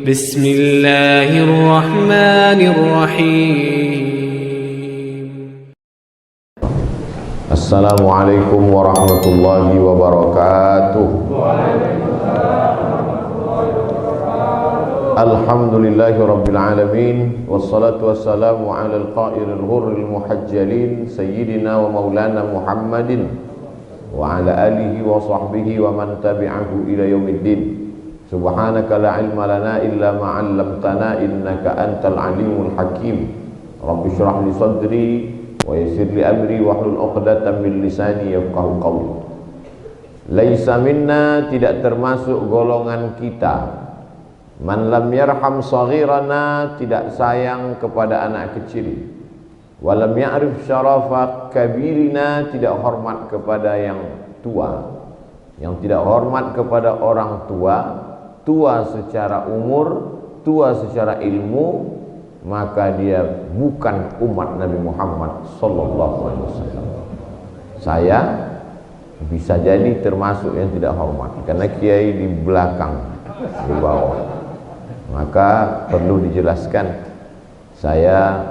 Bismillahirrahmanirrahim. Assalamualaikum warahmatullahi wabarakatuh. Alhamdulillahi rabbil alamin, wassalatu wassalamu ala al-qairil ghurril muhajjalin sayyidina wa maulana Muhammadin wa ala alihi wa sahbihi wa man tabi'ahu ila yaumiddin. Subhanaka la ilma lana illa ma 'allamtana innaka antal alimul hakim. Rabbi shrah li sadri wa yassir li amri wahlul 'uqdatam min lisani yafqahu qawli. Laisa minna, tidak termasuk golongan kita, man lam yarham saghirana, tidak sayang kepada anak kecil, wa lam ya'rif syarafa kabirina, tidak hormat kepada yang tua. Yang tidak hormat kepada orang tua, tua secara umur, tua secara ilmu, maka dia bukan umat Nabi Muhammad sallallahu alaihi wasallam. Saya bisa jadi termasuk yang tidak hormat karena kiai di belakang, di bawah. Maka perlu dijelaskan, saya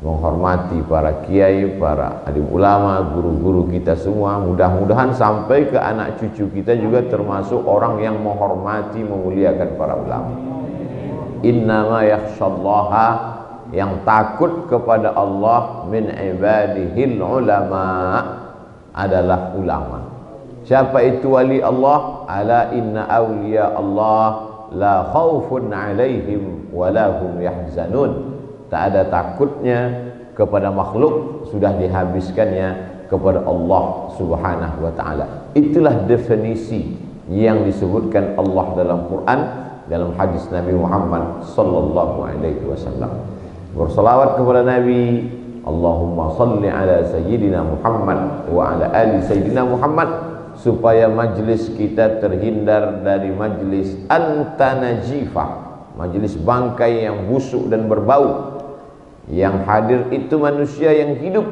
menghormati para kiai, para alim ulama, guru-guru kita semua. Mudah-mudahan sampai ke anak cucu kita juga termasuk orang yang menghormati, memuliakan para ulama. Innama yakhshallaha, yang takut kepada Allah, min ibadihil ulama, adalah ulama. Siapa itu wali Allah? Ala inna awliya Allah la khaufun alaihim wa lahum yahzanun. Tak ada takutnya kepada makhluk, sudah dihabiskannya kepada Allah subhanahu wa ta'ala. Itulah definisi yang disebutkan Allah dalam Quran, dalam hadis Nabi Muhammad sallallahu alaihi wasallam. Bersalawat kepada Nabi, Allahumma salli ala sayyidina Muhammad wa ala ali sayyidina Muhammad, supaya majlis kita terhindar dari majlis antanajifah, majlis bangkai yang busuk dan berbau. Yang hadir itu manusia yang hidup,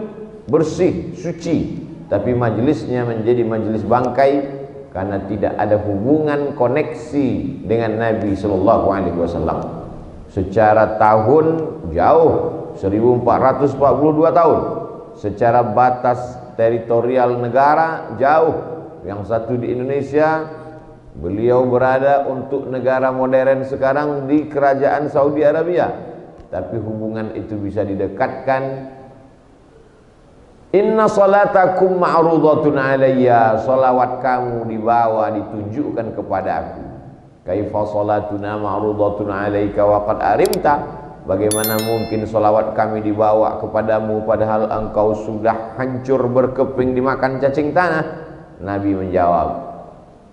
bersih, suci, tapi majlisnya menjadi majlis bangkai karena tidak ada hubungan koneksi dengan Nabi sallallahu alaihi wasallam. Secara tahun jauh, 1442 tahun. Secara batas teritorial negara jauh. Yang satu di Indonesia, beliau berada untuk negara modern sekarang di kerajaan Saudi Arabia. Tapi hubungan itu bisa didekatkan. Inna salatakum ma'rudatun alayya, salawat kamu dibawa, ditunjukkan kepada aku. Kaifa salatuna ma'rudatun alayka wa qad arimta, bagaimana mungkin salawat kami dibawa kepadamu padahal engkau sudah hancur berkeping dimakan cacing tanah. Nabi menjawab,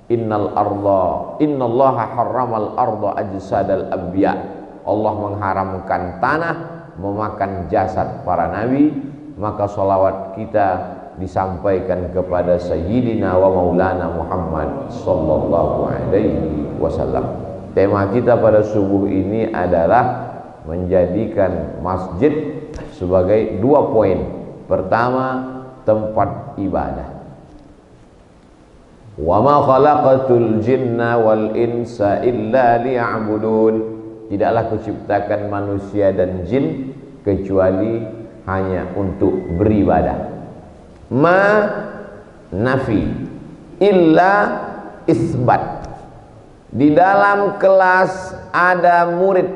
innallaha harramal arda ajsadal anbiya, Allah mengharamkan tanah memakan jasad para nabi. Maka salawat kita disampaikan kepada Sayyidina wa Maulana Muhammad sallallahu alaihi wasallam. Tema kita pada subuh ini adalah menjadikan masjid sebagai 2 poin. Pertama, tempat ibadah. Wa ma khalaqatul jinna wal insa illa liya'budun, tidaklah kuciptakan manusia dan jin kecuali hanya untuk beribadah. Ma nafi, illa isbat. Di dalam kelas ada murid,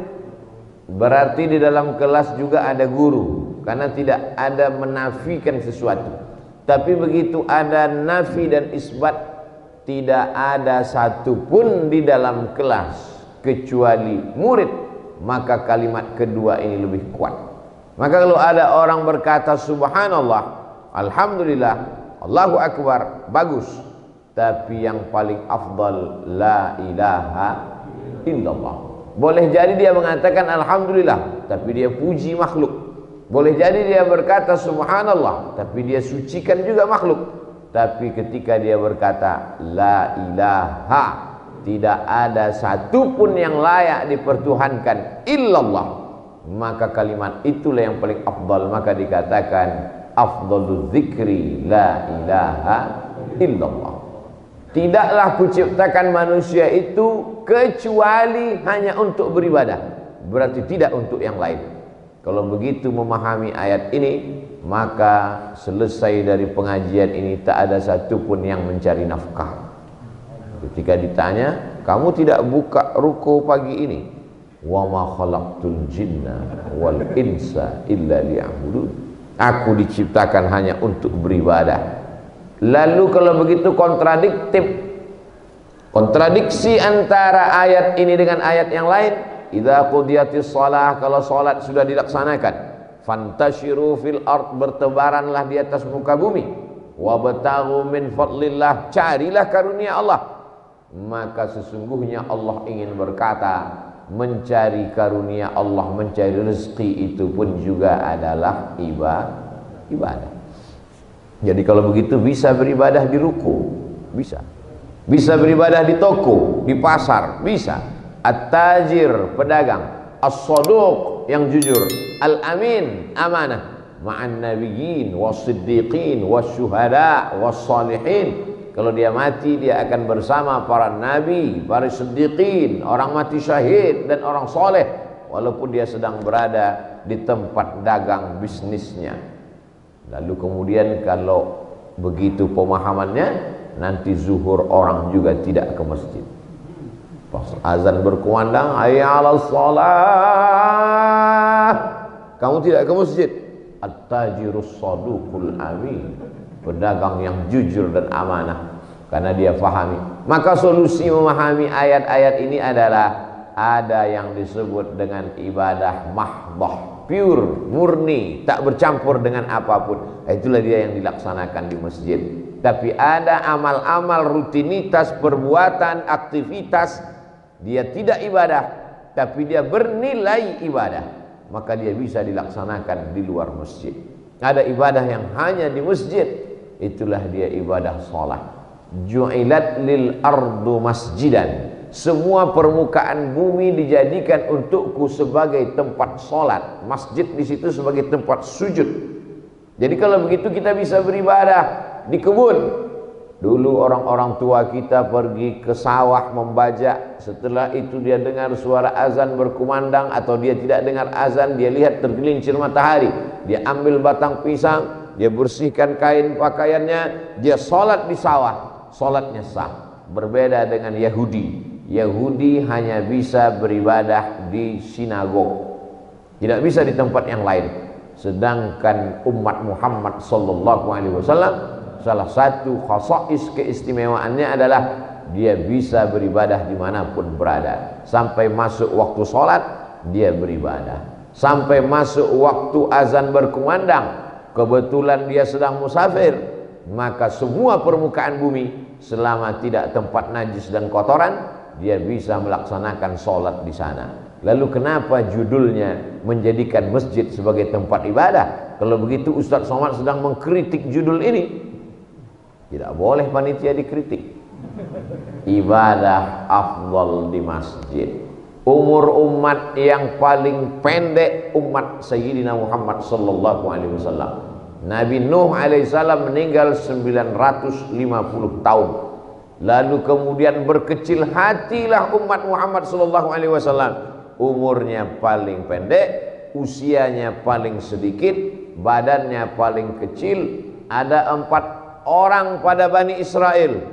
berarti di dalam kelas juga ada guru, karena tidak ada menafikan sesuatu. Tapi begitu ada nafi dan isbat, tidak ada satupun di dalam kelas kecuali murid, maka kalimat kedua ini lebih kuat. Maka kalau ada orang berkata subhanallah, alhamdulillah, Allahu akbar, bagus, tapi yang paling afdal la ilaha illallah. Boleh jadi dia mengatakan alhamdulillah, tapi dia puji makhluk. Boleh jadi dia berkata subhanallah, tapi dia sucikan juga makhluk. Tapi ketika dia berkata la ilaha, tidak ada satupun yang layak dipertuhankan illallah, maka kalimat itulah yang paling afdal. Maka dikatakan afdalul zikri la ilaha illallah. Tidaklah kuciptakan manusia itu kecuali hanya untuk beribadah. Berarti tidak untuk yang lain. Kalau begitu memahami ayat ini, maka selesai dari pengajian ini tak ada satupun yang mencari nafkah. Ketika ditanya, kamu tidak buka ruko pagi ini? Wa ma khalaqtul jinna wal insa illa liya'budun. Aku diciptakan hanya untuk beribadah. Lalu kalau begitu kontradiksi antara ayat ini dengan ayat yang lain. Idza qudiyatis shalah, kalau salat sudah dilaksanakan, fantashiru fil ard, bertebaranlah di atas muka bumi, wabtaghu min fadlillah, carilah karunia Allah. Maka sesungguhnya Allah ingin berkata, mencari karunia Allah, mencari rezeki itu pun juga adalah ibadah. Jadi kalau begitu bisa beribadah di ruko, bisa beribadah di toko, di pasar, bisa. At-tajir, pedagang, as-saduq, yang jujur, al-amin, amanah, ma'an nabiyyin was-siddiqin was-syuhada was-salihin. Kalau dia mati, dia akan bersama para nabi, para siddiqin, orang mati syahid dan orang soleh, walaupun dia sedang berada di tempat dagang bisnisnya. Lalu kemudian kalau begitu pemahamannya, nanti zuhur orang juga tidak ke masjid. Pas azan berkumandang, hayya 'alas shalah, kamu tidak ke masjid. At-tajirus saduqul amin, pedagang yang jujur dan amanah, karena dia fahami. Maka solusi memahami ayat-ayat ini adalah ada yang disebut dengan ibadah mahdah, pure, murni, tak bercampur dengan apapun. Itulah dia yang dilaksanakan di masjid. Tapi ada amal-amal, rutinitas, perbuatan, aktivitas, dia tidak ibadah, tapi dia bernilai ibadah, maka dia bisa dilaksanakan di luar masjid. Ada ibadah yang hanya di masjid, itulah dia ibadah sholat. Ju'ilat lil ardu masjidan, semua permukaan bumi dijadikan untukku sebagai tempat sholat. Masjid di situ sebagai tempat sujud. Jadi kalau begitu kita bisa beribadah di kebun. Dulu orang-orang tua kita pergi ke sawah membajak. Setelah itu dia dengar suara azan berkumandang, atau dia tidak dengar azan, dia lihat tergelincir matahari, dia ambil batang pisang, dia bersihkan kain pakaiannya, dia sholat di sawah, sholatnya sah. Berbeda dengan Yahudi hanya bisa beribadah di sinagog, tidak bisa di tempat yang lain. Sedangkan umat Muhammad sallallahu alaihi wasallam, salah satu khasais keistimewaannya adalah dia bisa beribadah dimanapun berada. Sampai masuk waktu sholat dia beribadah, sampai masuk waktu azan berkumandang, kebetulan dia sedang musafir, maka semua permukaan bumi selama tidak tempat najis dan kotoran, dia bisa melaksanakan sholat di sana. Lalu kenapa judulnya menjadikan masjid sebagai tempat ibadah? Kalau begitu Ustaz Somad sedang mengkritik judul ini. Tidak boleh panitia dikritik. Ibadah afdal di masjid. Umur umat yang paling pendek umat Sayyidina Muhammad sallallahu alaihi wasallam. Nabi Nuh alaihissalam meninggal 950 tahun. Lalu kemudian berkecil hatilah umat Muhammad sallallahu alaihi wasallam. Umurnya paling pendek, usianya paling sedikit, badannya paling kecil. Ada 4 orang pada Bani Israel,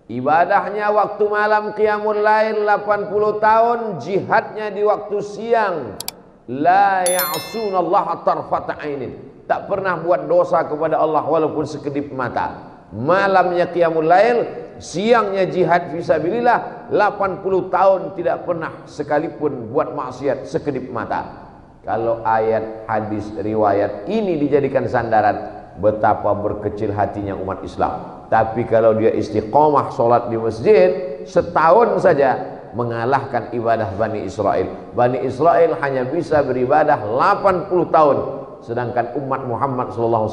ibadahnya waktu malam qiyamul lail 80 tahun, jihadnya di waktu siang. La ya'sunallaha tarfata ainin, tak pernah buat dosa kepada Allah walaupun sekedip mata. Malamnya qiyamul lail, siangnya jihad fisabilillah, 80 tahun tidak pernah sekalipun buat maksiat sekedip mata. Kalau ayat, hadis, riwayat ini dijadikan sandaran, betapa berkecil hatinya umat Islam. Tapi kalau dia istiqomah sholat di masjid, setahun saja mengalahkan ibadah Bani Israel. Bani Israel hanya bisa beribadah 80 tahun, sedangkan umat Muhammad SAW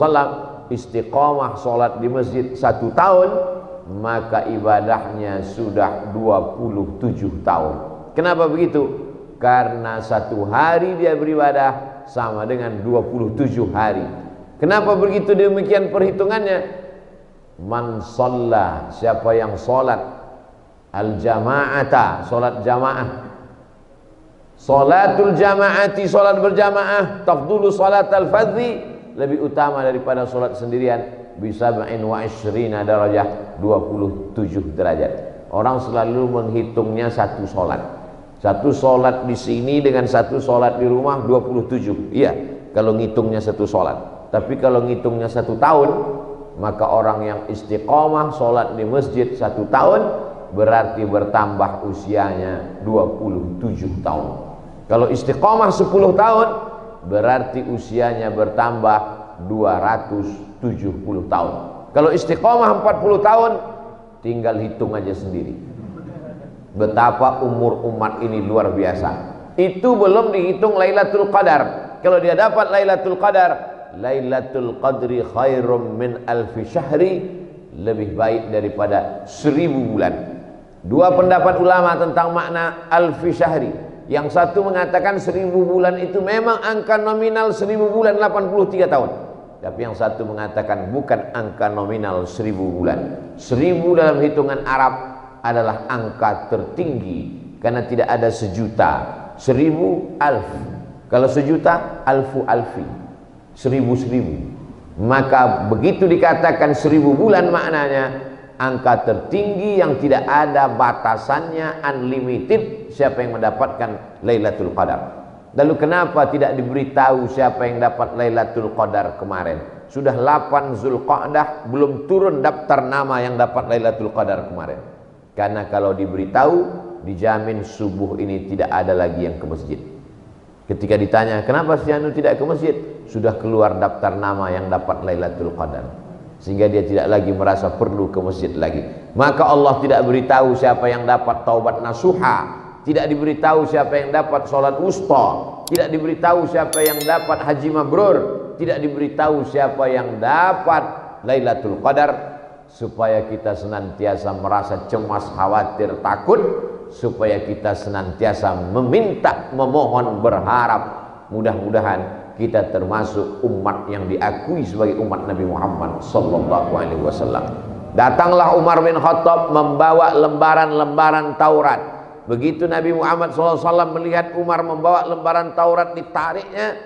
istiqomah sholat di masjid 1 tahun, maka ibadahnya sudah 27 tahun. Kenapa begitu? Karena 1 hari dia beribadah sama dengan 27 hari. Kenapa begitu demikian perhitungannya? Man shalla, siapa yang salat al jama'ata, salat jamaah. Salatul jama'ati, salat berjamaah, tafdulu salatal fardhi, lebih utama daripada salat sendirian, bisa 27 darajah, 27 derajat. Orang selalu menghitungnya satu salat. Satu salat di sini dengan satu salat di rumah 27. Iya, kalau ngitungnya satu salat. Tapi kalau ngitungnya satu tahun, maka orang yang istiqomah salat di masjid satu tahun berarti bertambah usianya 27 tahun. Kalau istiqomah 10 tahun berarti usianya bertambah 270 tahun. Kalau istiqomah 40 tahun tinggal hitung aja sendiri. Betapa umur umat ini luar biasa. Itu belum dihitung Lailatul Qadar. Kalau dia dapat Lailatul Qadar, Lailatul Qadri khairum min alfi syahri, lebih baik daripada 1000 bulan. Dua pendapat ulama tentang makna alfi syahri. Yang satu mengatakan 1000 bulan itu memang angka nominal 1000 bulan 83 tahun. Tapi yang satu mengatakan bukan angka nominal 1000 bulan. 1000 dalam hitungan Arab adalah angka tertinggi, karena tidak ada sejuta. 1000 alf. Kalau sejuta alfu alfi. 1000. Maka begitu dikatakan 1000 bulan, maknanya angka tertinggi yang tidak ada batasannya, unlimited. Siapa yang mendapatkan Lailatul Qadar? Lalu kenapa tidak diberitahu siapa yang dapat Lailatul Qadar kemarin? Sudah 8 Zulqa'dah belum turun daftar nama yang dapat Lailatul Qadar kemarin. Karena kalau diberitahu, dijamin subuh ini tidak ada lagi yang ke masjid. Ketika ditanya, kenapa si anu tidak ke masjid? Sudah keluar daftar nama yang dapat Lailatul Qadar, sehingga dia tidak lagi merasa perlu ke masjid lagi. Maka Allah tidak beritahu siapa yang dapat taubat nasuha, tidak diberitahu siapa yang dapat salat wusta, tidak diberitahu siapa yang dapat haji mabrur, tidak diberitahu siapa yang dapat Lailatul Qadar, supaya kita senantiasa merasa cemas, khawatir, takut, supaya kita senantiasa meminta, memohon, berharap. Mudah-mudahan kita termasuk umat yang diakui sebagai umat Nabi Muhammad sallallahu alaihi wasallam. Datanglah Umar bin Khattab membawa lembaran-lembaran Taurat. Begitu Nabi Muhammad SAW melihat Umar membawa lembaran Taurat, ditariknya,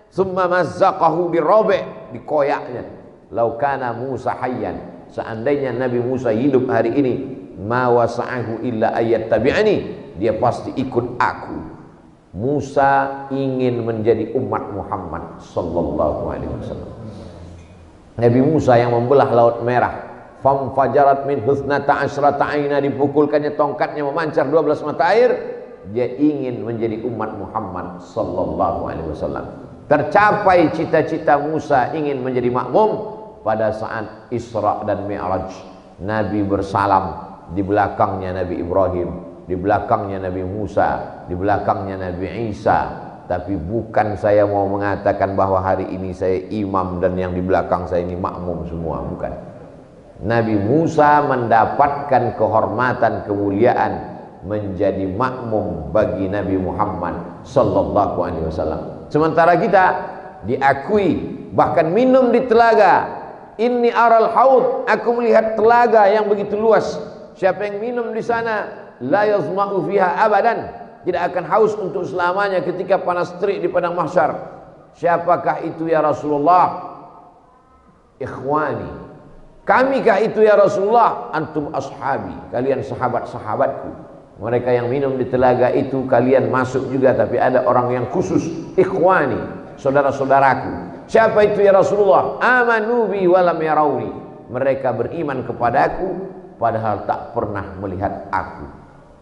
summa mazzaqahu birobe, dikoyaknya. Lau kana Musa hayyan, seandainya Nabi Musa hidup hari ini, ma wasa'ahu illa ayat tabi'ani, dia pasti ikut aku. Musa ingin menjadi umat Muhammad sallallahu alaihi wasallam. Nabi Musa yang membelah Laut Merah, fam fajarat min husnata asrata aina, dipukulkannya tongkatnya memancar 12 mata air. Dia ingin menjadi umat Muhammad sallallahu alaihi wasallam. Tercapai cita-cita Musa ingin menjadi makmum pada saat Isra dan Mi'raj. Nabi bersalam, di belakangnya Nabi Ibrahim, di belakangnya Nabi Musa, di belakangnya Nabi Isa. Tapi bukan saya mau mengatakan bahwa hari ini saya imam dan yang di belakang saya ini makmum semua, bukan. Nabi Musa mendapatkan kehormatan, kemuliaan menjadi makmum bagi Nabi Muhammad sallallahu alaihi wasallam. Sementara kita diakui, bahkan minum di telaga. Inni aral haud, aku melihat telaga yang begitu luas. Siapa yang minum di sana, la yazma'u fiha abadan, tidak akan haus untuk selamanya ketika panas terik di padang mahsyar. Siapakah itu ya Rasulullah? Ikhwani, kamikah itu ya Rasulullah? Antum ashabi, kalian sahabat-sahabatku. Mereka yang minum di telaga itu kalian masuk juga, tapi ada orang yang khusus, ikhwani, saudara-saudaraku. Siapa itu ya Rasulullah? Amanu bi walam yarawni, mereka beriman kepadaku padahal tak pernah melihat aku.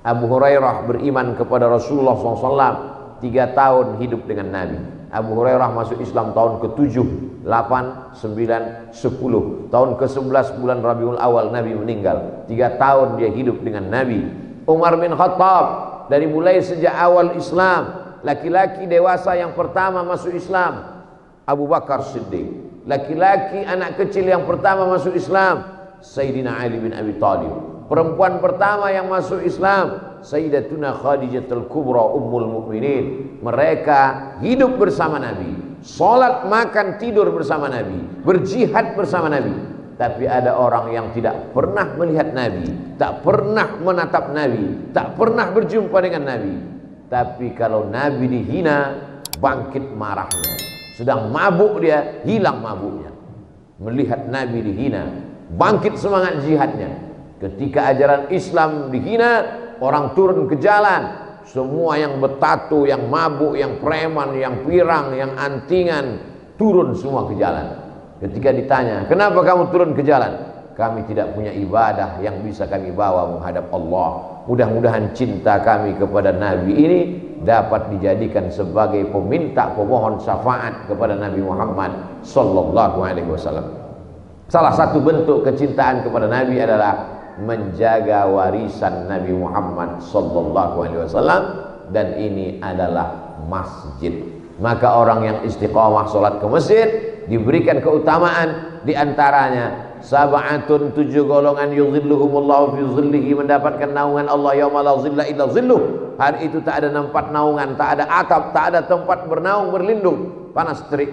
Abu Hurairah beriman kepada Rasulullah SAW 3 tahun hidup dengan Nabi. Abu Hurairah masuk Islam tahun ke-7, 8, 9, 10. Tahun ke-11 bulan Rabiul Awal Nabi meninggal. 3 tahun dia hidup dengan Nabi. Umar bin Khattab dari mulai sejak awal Islam, laki-laki dewasa yang pertama masuk Islam. Abu Bakar Siddiq, laki-laki anak kecil yang pertama masuk Islam. Sayyidina Ali bin Abi Thalib, perempuan pertama yang masuk Islam. Sayyidatuna Khadijatul Kubra Ummul Mukminin. Mereka hidup bersama Nabi, salat, makan, tidur bersama Nabi, berjihad bersama Nabi. Tapi ada orang yang tidak pernah melihat Nabi, tak pernah menatap Nabi, tak pernah berjumpa dengan Nabi. Tapi kalau Nabi dihina, bangkit marahnya. Sedang mabuk dia, hilang mabuknya. Melihat Nabi dihina, bangkit semangat jihadnya. Ketika ajaran Islam dihina, orang turun ke jalan. Semua yang bertato, yang mabuk, yang preman, yang pirang, yang antingan, turun semua ke jalan. Ketika ditanya, kenapa kamu turun ke jalan? Kami tidak punya ibadah yang bisa kami bawa menghadap Allah. Mudah-mudahan cinta kami kepada Nabi ini dapat dijadikan sebagai peminta pemohon syafaat kepada Nabi Muhammad sallallahu alaihi wasallam. Salah satu bentuk kecintaan kepada Nabi adalah menjaga warisan Nabi Muhammad sallallahu alaihi wasallam, dan ini adalah masjid. Maka orang yang istiqamah salat ke masjid diberikan keutamaan, diantaranya sab'atun, 7 golongan, yuzilluhumullahu fi zillihi, mendapatkan naungan Allah yauma la zilla illa zilluh. Hari itu tak ada tempat naungan, tak ada atap, tak ada tempat bernaung berlindung, panas terik.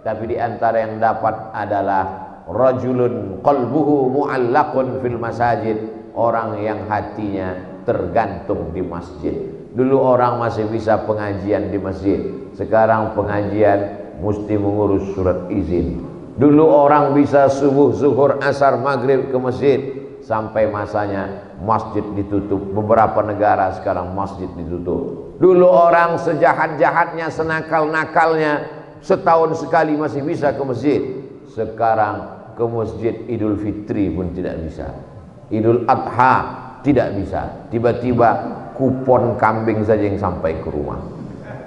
Tapi diantara yang dapat adalah rajulun qalbuhu mu'allaqun fil masajid, orang yang hatinya tergantung di masjid. Dulu orang masih bisa pengajian di masjid, sekarang pengajian mesti mengurus surat izin. Dulu orang bisa subuh, zuhur, asar, maghrib ke masjid, sampai masanya masjid ditutup. Beberapa negara sekarang masjid ditutup. Dulu orang sejahat-jahatnya, senakal-nakalnya, setahun sekali masih bisa ke masjid. Sekarang ke masjid Idul Fitri pun tidak bisa, Idul Adha tidak bisa. Tiba-tiba kupon kambing saja yang sampai ke rumah.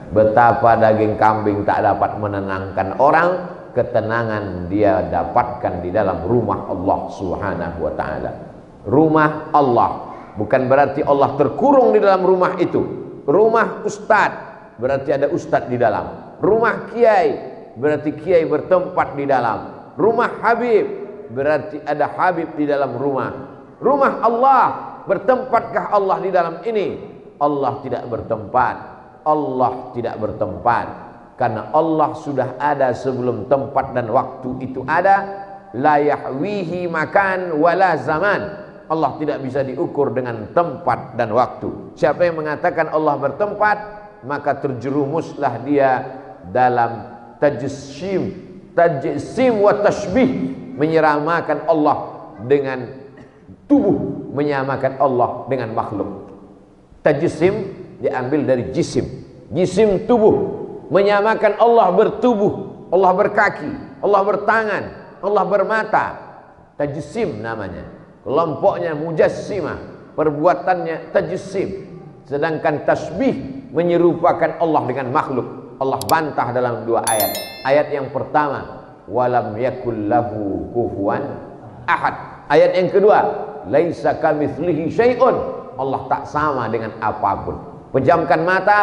Betapa daging kambing tak dapat menenangkan orang, ketenangan dia dapatkan di dalam rumah Allah subhanahu wa ta'ala. Rumah Allah bukan berarti Allah terkurung di dalam rumah itu. Rumah ustad berarti ada ustad di dalam. Rumah kiai berarti kiai bertempat di dalam. Rumah Habib berarti ada Habib di dalam rumah. Rumah Allah, bertempatkah Allah di dalam ini? Allah tidak bertempat. Allah tidak bertempat, karena Allah sudah ada sebelum tempat dan waktu itu ada. La yahwihi makan wala zaman. Allah tidak bisa diukur dengan tempat dan waktu. Siapa yang mengatakan Allah bertempat, maka terjerumuslah dia dalam tajsim wa tashbih, menyeramakan Allah dengan tubuh, menyamakan Allah dengan makhluk. Tajsim diambil dari jisim, jisim tubuh, menyamakan Allah bertubuh, Allah berkaki, Allah bertangan, Allah bermata. Tajsim namanya, kelompoknya mujassimah, perbuatannya tajsim. Sedangkan tasbih menyerupakan Allah dengan makhluk. Allah bantah dalam 2 ayat. Ayat yang pertama, walam yakul lahu kufuwan ahad. Ayat yang kedua, laisa kamitslihi syai'un. Allah tak sama dengan apapun. Pejamkan mata,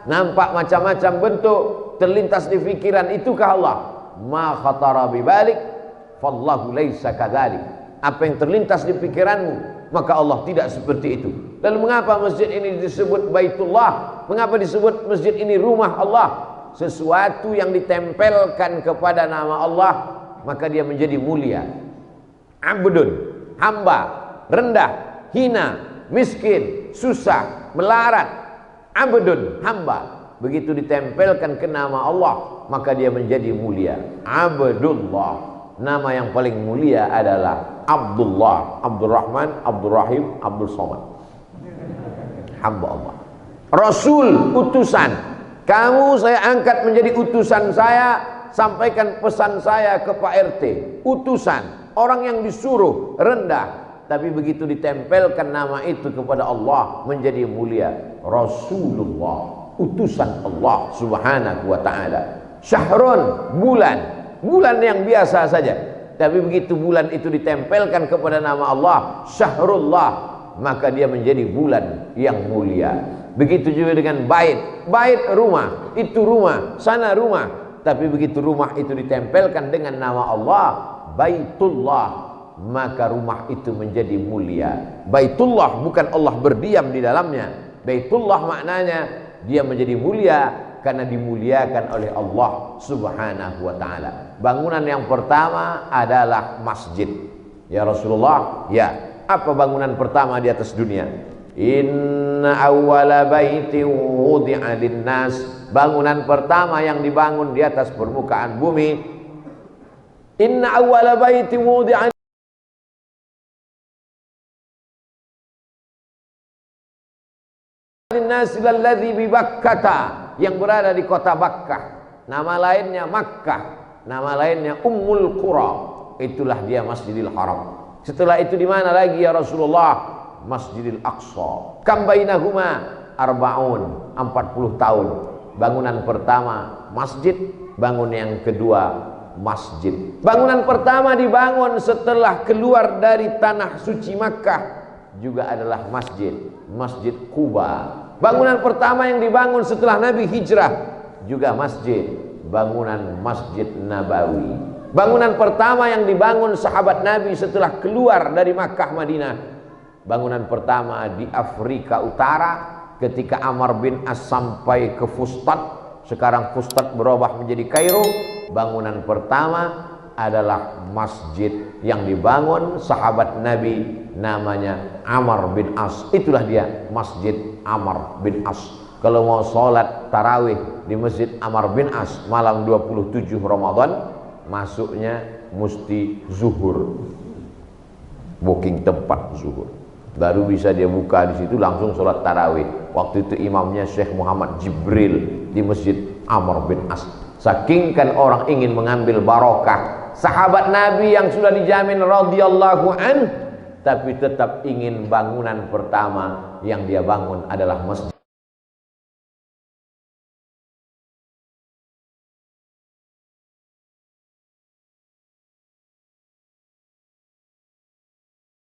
nampak macam-macam bentuk, terlintas di pikiran, itukah Allah? Ma khatara bibalik fallahu laisa kadzalik. Apa yang terlintas di pikiranmu, maka Allah tidak seperti itu. Lalu mengapa masjid ini disebut Baitullah? Mengapa disebut masjid ini rumah Allah? Sesuatu yang ditempelkan kepada nama Allah, maka dia menjadi mulia. Abdun, hamba, rendah, hina, miskin, susah, melarat. Abdun, hamba, begitu ditempelkan ke nama Allah, maka dia menjadi mulia. Abdullah, nama yang paling mulia adalah Abdullah, Abdurrahman, Abdurrahim, Abdul Somad. Hamba Allah. Rasul, utusan. Kamu saya angkat menjadi utusan saya, sampaikan pesan saya ke Pak RT. Utusan, orang yang disuruh, rendah. Tapi begitu ditempelkan nama itu kepada Allah, menjadi mulia. Rasulullah, utusan Allah subhanahu wa ta'ala. Syahrun, bulan, bulan yang biasa saja. Tapi begitu bulan itu ditempelkan kepada nama Allah, Syahrullah, maka dia menjadi bulan yang mulia. Begitu juga dengan bait. Bait rumah, itu rumah, sana rumah. Tapi begitu rumah itu ditempelkan dengan nama Allah, Baitullah, maka rumah itu menjadi mulia. Baitullah bukan Allah berdiam di dalamnya. Baitullah maknanya dia menjadi mulia karena dimuliakan oleh Allah subhanahu wa ta'ala. Bangunan yang pertama adalah masjid. Ya Rasulullah, ya, apa bangunan pertama di atas dunia? Inna awwala baiti wudi'a linnas, bangunan pertama yang dibangun di atas permukaan bumi. Inna awwala baiti wudi'a linnas alladzi bi Bakkah, yang berada di kota Bakkah. Nama lainnya Makkah, nama lainnya Ummul Qura. Itulah dia Masjidil Haram. Setelah itu di mana lagi ya Rasulullah? Masjidil Aqsa. Kam bainahuma arba'un, 40 tahun. Bangunan pertama masjid, bangun yang kedua masjid. Bangunan pertama dibangun setelah keluar dari tanah suci Makkah juga adalah masjid, Masjid Quba. Bangunan pertama yang dibangun setelah Nabi hijrah juga masjid, bangunan Masjid Nabawi. Bangunan pertama yang dibangun sahabat Nabi setelah keluar dari Makkah Madinah, bangunan pertama di Afrika Utara ketika Amr bin As sampai ke Fustat. Sekarang Fustat berubah menjadi Kairo. Bangunan pertama adalah masjid yang dibangun sahabat Nabi, namanya Amr bin As. Itulah dia Masjid Amr bin As. Kalau mau sholat tarawih di Masjid Amr bin As malam 27 Ramadan, masuknya mesti zuhur, booking tempat zuhur, baru bisa dia buka di situ langsung sholat tarawih. Waktu itu imamnya Syekh Muhammad Jibril di Masjid Amr bin As. Saking kan orang ingin mengambil barokah, sahabat Nabi yang sudah dijamin radhiyallahu an, tapi tetap ingin bangunan pertama yang dia bangun adalah masjid.